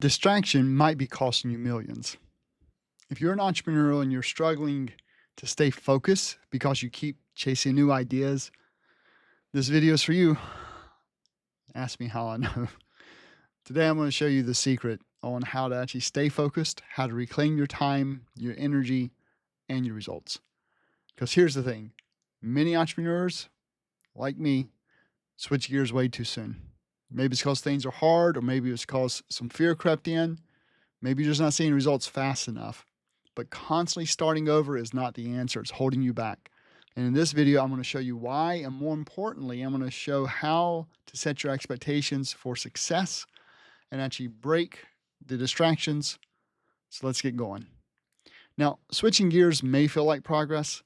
Distraction might be costing you millions. If you're an entrepreneur and you're struggling to stay focused because you keep chasing new ideas, this video is for you. Ask me how I know. Today, I'm going to show you the secret on how to actually stay focused, how to reclaim your time, your energy, and your results. Because here's the thing, many entrepreneurs, like me, switch gears way too soon. Maybe it's because things are hard, or maybe it's because some fear crept in. Maybe you're just not seeing results fast enough. But constantly starting over is not the answer. It's holding you back. And in this video, I'm going to show you why, and more importantly, I'm going to show how to set your expectations for success and actually break the distractions. So let's get going. Now, switching gears may feel like progress,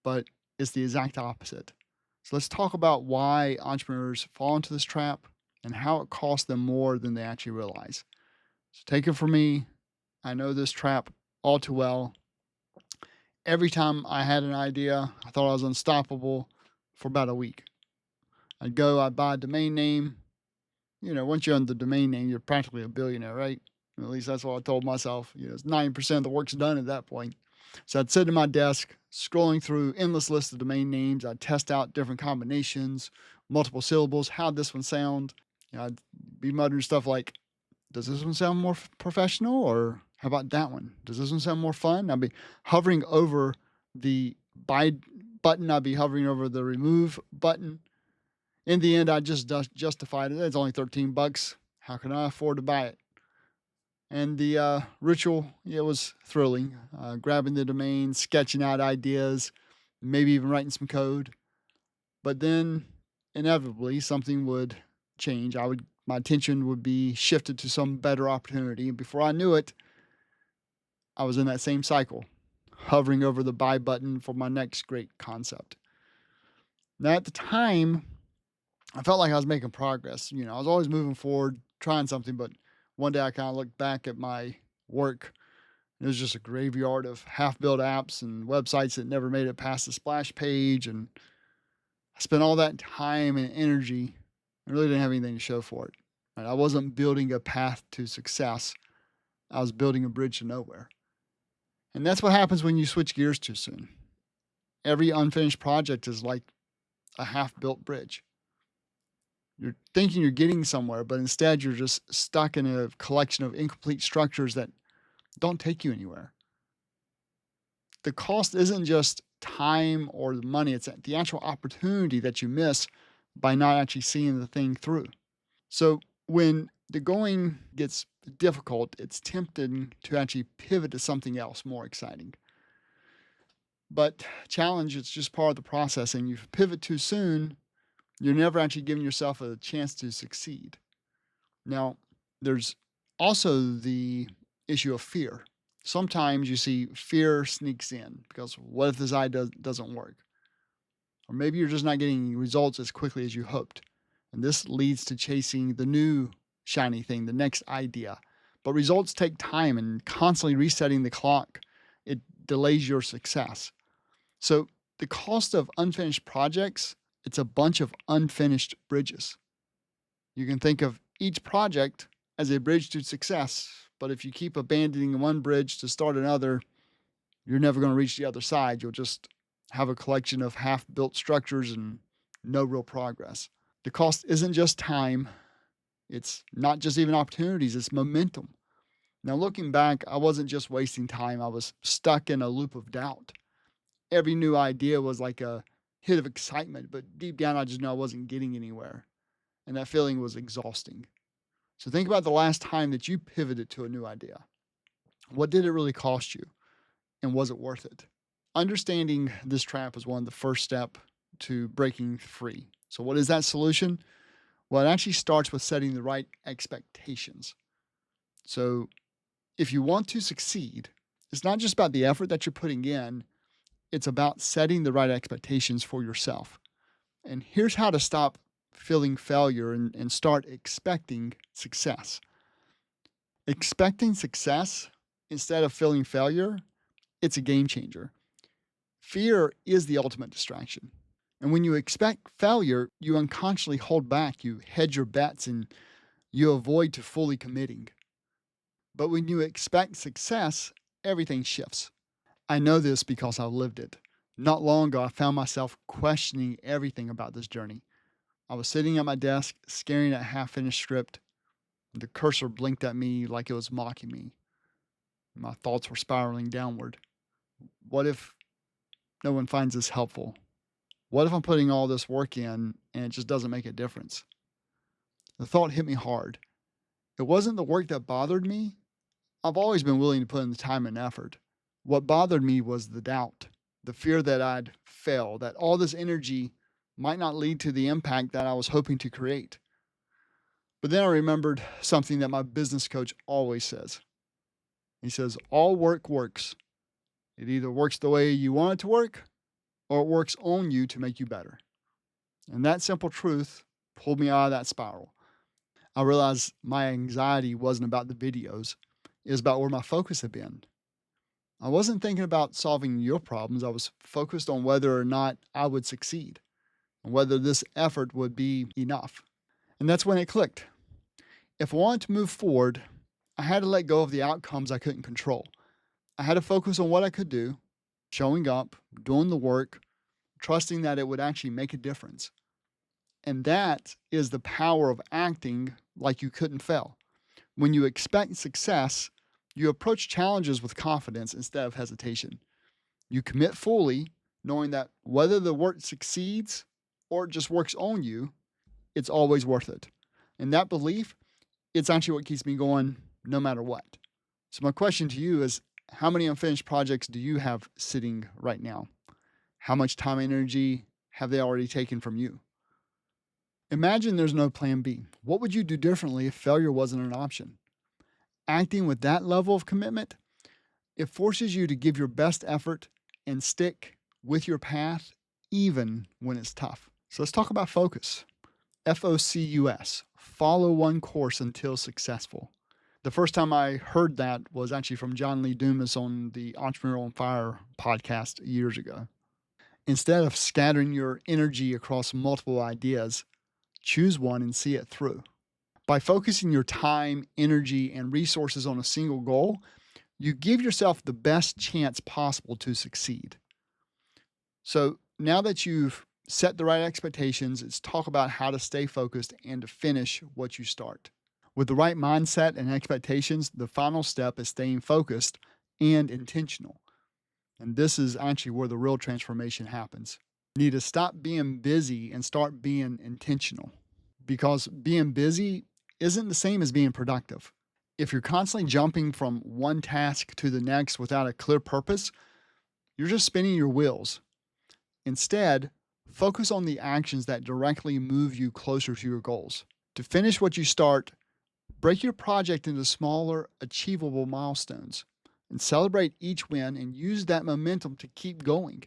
but it's the exact opposite. So let's talk about why entrepreneurs fall into this trap and how it costs them more than they actually realize. So take it from me, I know this trap all too well. Every time I had an idea, I thought I was unstoppable for about a week. I'd buy a domain name. You know, once you own the domain name, you're practically a billionaire, right? At least that's what I told myself. You know, it's 90% of the work's done at that point. So I'd sit at my desk, scrolling through endless lists of domain names. I'd test out different combinations, multiple syllables. How'd this one sound? You know, I'd be muttering stuff like, does this one sound more professional? Or how about that one? Does this one sound more fun? I'd be hovering over the buy button. I'd be hovering over the remove button. In the end, I just justified it. It's only 13 bucks. How can I afford to buy it? And the ritual, it was thrilling. Grabbing the domain, sketching out ideas, maybe even writing some code. But then inevitably something would change. My attention would be shifted to some better opportunity. And before I knew it, I was in that same cycle, hovering over the buy button for my next great concept. Now, at the time, I felt like I was making progress. You know, I was always moving forward, trying something, but one day I kind of looked back at my work. It was just a graveyard of half-built apps and websites that never made it past the splash page. And I spent all that time and energy and really didn't have anything to show for it. Right? I wasn't building a path to success. I was building a bridge to nowhere. And that's what happens when you switch gears too soon. Every unfinished project is like a half-built bridge. You're thinking you're getting somewhere, but instead you're just stuck in a collection of incomplete structures that don't take you anywhere. The cost isn't just time or the money, it's the actual opportunity that you miss by not actually seeing the thing through. So when the going gets difficult, it's tempting to actually pivot to something else more exciting. But challenge, it's just part of the process. And you pivot too soon, you're never actually giving yourself a chance to succeed. Now, there's also the issue of fear. Sometimes you see fear sneaks in because what if this doesn't work? Or maybe you're just not getting results as quickly as you hoped. And this leads to chasing the new shiny thing, the next idea. But results take time, and constantly resetting the clock, it delays your success. So the cost of unfinished projects, it's a bunch of unfinished bridges. You can think of each project as a bridge to success, but if you keep abandoning one bridge to start another, you're never going to reach the other side. You'll just have a collection of half-built structures and no real progress. The cost isn't just time. It's not just even opportunities, it's momentum. Now, looking back, I wasn't just wasting time. I was stuck in a loop of doubt. Every new idea was like a hit of excitement, but deep down, I just know I wasn't getting anywhere. And that feeling was exhausting. So think about the last time that you pivoted to a new idea. What did it really cost you? And was it worth it? Understanding this trap is one of the first step to breaking free. So what is that solution? Well, it actually starts with setting the right expectations. So if you want to succeed, it's not just about the effort that you're putting in, it's about setting the right expectations for yourself. And here's how to stop feeling failure and start expecting success. Expecting success instead of feeling failure, it's a game changer. Fear is the ultimate distraction. And when you expect failure, you unconsciously hold back, you hedge your bets, and you avoid to fully committing. But when you expect success, everything shifts. I know this because I've lived it. Not long ago, I found myself questioning everything about this journey. I was sitting at my desk, staring at a half-finished script. The cursor blinked at me like it was mocking me. My thoughts were spiraling downward. What if no one finds this helpful? What if I'm putting all this work in and it just doesn't make a difference? The thought hit me hard. It wasn't the work that bothered me. I've always been willing to put in the time and effort. What bothered me was the doubt, the fear that I'd fail, that all this energy might not lead to the impact that I was hoping to create. But then I remembered something that my business coach always says. He says, all work works. It either works the way you want it to work, or it works on you to make you better. And that simple truth pulled me out of that spiral. I realized my anxiety wasn't about the videos. It was about where my focus had been. I wasn't thinking about solving your problems. I was focused on whether or not I would succeed and whether this effort would be enough. And that's when it clicked. If I wanted to move forward, I had to let go of the outcomes I couldn't control. I had to focus on what I could do, showing up, doing the work, trusting that it would actually make a difference. And that is the power of acting like you couldn't fail. When you expect success, you approach challenges with confidence instead of hesitation. You commit fully, knowing that whether the work succeeds or it just works on you, it's always worth it. And that belief, it's actually what keeps me going no matter what. So my question to you is, how many unfinished projects do you have sitting right now? How much time and energy have they already taken from you? Imagine there's no plan B. What would you do differently if failure wasn't an option? Acting with that level of commitment, it forces you to give your best effort and stick with your path even when it's tough. So let's talk about focus. FOCUS, follow one course until successful. The first time I heard that was actually from John Lee Dumas on the Entrepreneur on Fire podcast years ago. Instead of scattering your energy across multiple ideas, choose one and see it through. By focusing your time, energy, and resources on a single goal, you give yourself the best chance possible to succeed. So now that you've set the right expectations, let's talk about how to stay focused and to finish what you start. With the right mindset and expectations, the final step is staying focused and intentional. And this is actually where the real transformation happens. You need to stop being busy and start being intentional, because being busy isn't the same as being productive. If you're constantly jumping from one task to the next without a clear purpose, you're just spinning your wheels. Instead, focus on the actions that directly move you closer to your goals. To finish what you start, break your project into smaller, achievable milestones and celebrate each win and use that momentum to keep going.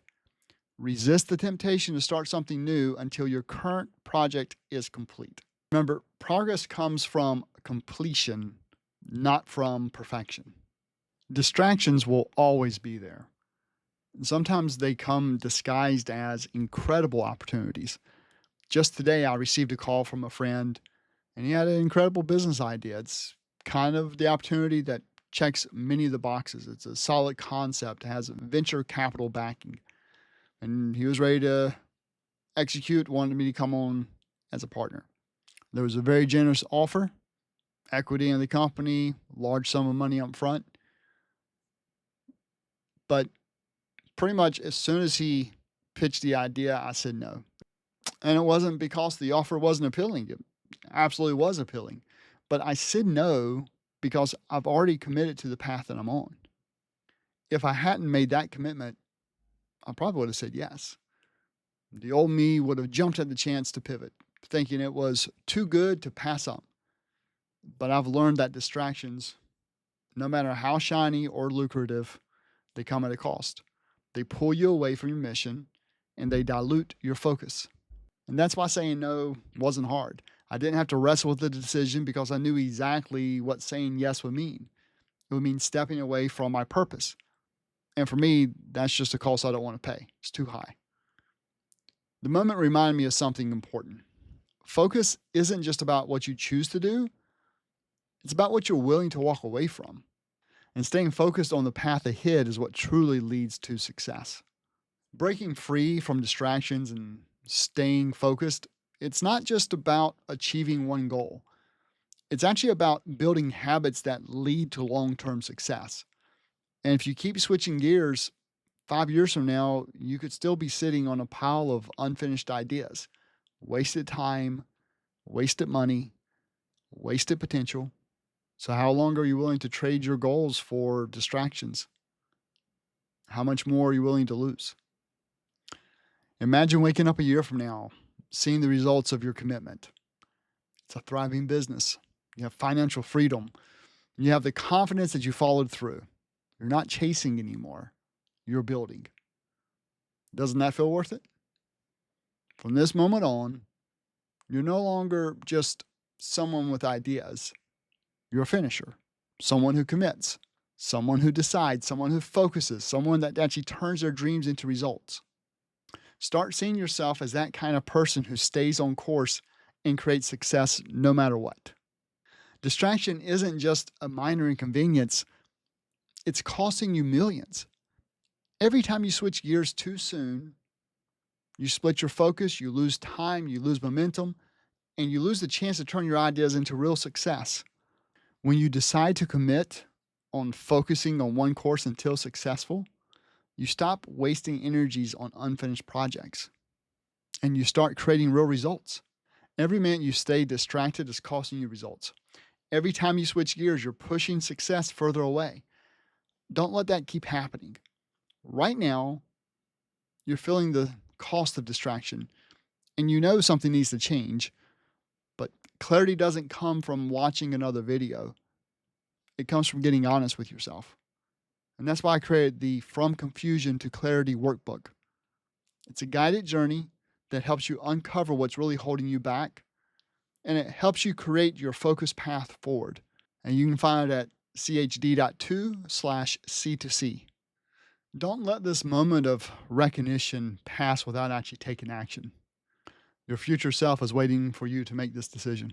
Resist the temptation to start something new until your current project is complete. Remember, progress comes from completion, not from perfection. Distractions will always be there. Sometimes they come disguised as incredible opportunities. Just today, I received a call from a friend, and he had an incredible business idea. It's kind of the opportunity that checks many of the boxes. It's a solid concept, it has venture capital backing. And he was ready to execute, wanted me to come on as a partner. There was a very generous offer, equity in the company, large sum of money up front. But pretty much as soon as he pitched the idea, I said no. And it wasn't because the offer wasn't appealing. It absolutely was appealing. But I said no because I've already committed to the path that I'm on. If I hadn't made that commitment, I probably would have said yes. The old me would have jumped at the chance to pivot, thinking it was too good to pass up. But I've learned that distractions, no matter how shiny or lucrative, they come at a cost. They pull you away from your mission and they dilute your focus. And that's why saying no wasn't hard. I didn't have to wrestle with the decision because I knew exactly what saying yes would mean. It would mean stepping away from my purpose. And for me, that's just a cost I don't want to pay. It's too high. The moment reminded me of something important. Focus isn't just about what you choose to do, It's about what you're willing to walk away from. And staying focused on the path ahead is what truly leads to success. Breaking free from distractions and staying focused, it's not just about achieving one goal. It's actually about building habits that lead to long-term success. And if you keep switching gears, 5 years from now, you could still be sitting on a pile of unfinished ideas, wasted time, wasted money, wasted potential. So, how long are you willing to trade your goals for distractions? How much more are you willing to lose? Imagine waking up a year from now, seeing the results of your commitment. It's a thriving business. You have financial freedom. You have the confidence that you followed through. You're not chasing anymore. You're building. Doesn't that feel worth it? From this moment on, you're no longer just someone with ideas. You're a finisher, someone who commits, someone who decides, someone who focuses, someone that actually turns their dreams into results. Start seeing yourself as that kind of person who stays on course and creates success no matter what. Distraction isn't just a minor inconvenience, it's costing you millions. Every time you switch gears too soon, you split your focus, you lose time, you lose momentum, and you lose the chance to turn your ideas into real success. When you decide to commit on focusing on one course until successful, you stop wasting energies on unfinished projects and you start creating real results. Every minute you stay distracted is costing you results. Every time you switch gears, you're pushing success further away. Don't let that keep happening. Right now, you're feeling the cost of distraction and you know something needs to change, but clarity doesn't come from watching another video. It comes from getting honest with yourself. And that's why I created the From Confusion to Clarity workbook. It's a guided journey that helps you uncover what's really holding you back, and it helps you create your focused path forward. And you can find it at chd.2/C2C. Don't let this moment of recognition pass without actually taking action. Your future self is waiting for you to make this decision.